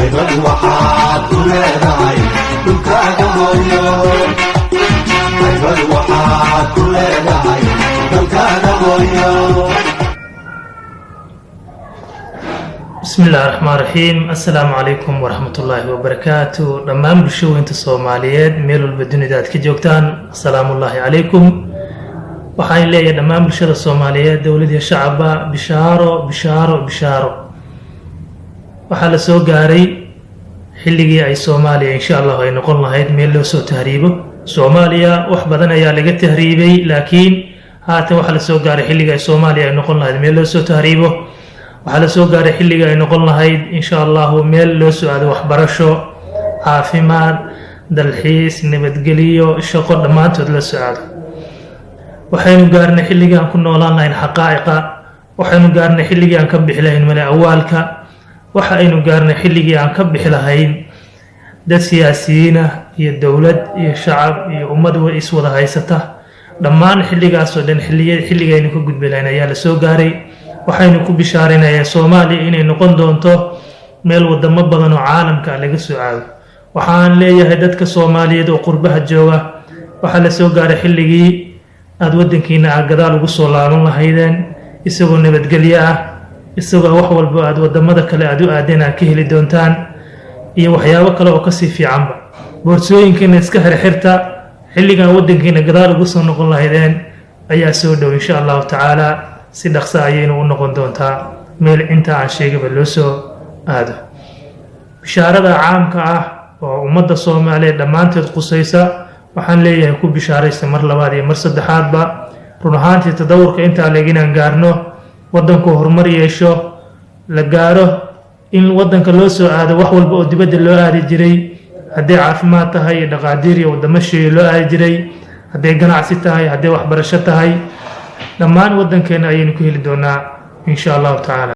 haybad waxaad ku leedahay dhulkaaga hooyo haybad waxaad ku leedahay dalkaaga hooyo. بسم الله الرحمن الرحيم. السلام عليكم ورحمة الله وبركاته. دمان بشوين تصوماليات ميلو البدوني دات كجوكتان السلام الله عليكم. وحاين لي دمان بشر الصوماليات دولة الشعب بشارو وحال سو غاري حلقي اي صوماليا ان شاء الله نقول لهاyd ميلو سو تهريبه صوماليا wax badan ayaa laga tahriibay laakiin haatan waxa la soo gaaray xilliga ay Soomaaliya ay noqon lahayd meel loo soo tahriibo waxa la soo gaaray xilliga ay noqon lahayd insha Allah meel loo soo aado waxbarasho caafimaad dalxiis nabadgeliyo shaqo dhamaantood la soo aado waxaynu gaarnay xilliga aan ku noolaan lahayn xaqaa'iqa waxaynu gaarnay xilliga aan ka bixi lahayn mala awaalka waxaynu gaarnay xilliga aan ka bixi lahayn dad siyaasiyiin iyo dawlad iyo shacab iyo ummad way is wada haysata dhammaan xilligaas oo dhan xilliga aynu ka gudbi lahayn ayaa la soo gaaray waxaynu ku bishaarinayaa Soomaaliya inay noqon doonto meel wadamo badan oo caalamka laga soo aado waxaan leeyahay dadka Soomaaliyeed oo qurbaha jooga waxa la soo gaaray xilligii aad wadankiina gadaal ugu soo laaban lahaydeen isagoo nabadgelyo ah isagoo wax walba aad wadamada kale aad u aadeen ka heli doontaan iyo waxyaabo kale oo ka sii fiicanba boorsooyinkiina iska xirxirta xilligan wadankiina gadaal ugu soo noqon lahaydeen ayaa soo dhow insha Allah taala si dhaqso ayaynu u noqon doontaa meel inta aan sheegaba loo soo aado bishaarada caamka ah oo ummadda Soomaaliyeed dhamaanteed qusaysa waxaan leeyahay ku bishaaraysta mar labaad iyo mar saddexaadba run ahaantii tadawurka inta leeginaan gaarno wadanku horumar yeesho la gaaro in wadanka loo soo aado wax walba oo dibadda loo aadi jiray haddii caafimaad tahay iyo dhaqaatiir iyo wadamo shisheeye loo aadi jiray haddii ganacsi tahay haddii waxbarasho tahay dhammaan wadankeena ayaynu ku heli doonaa insha Allah taala.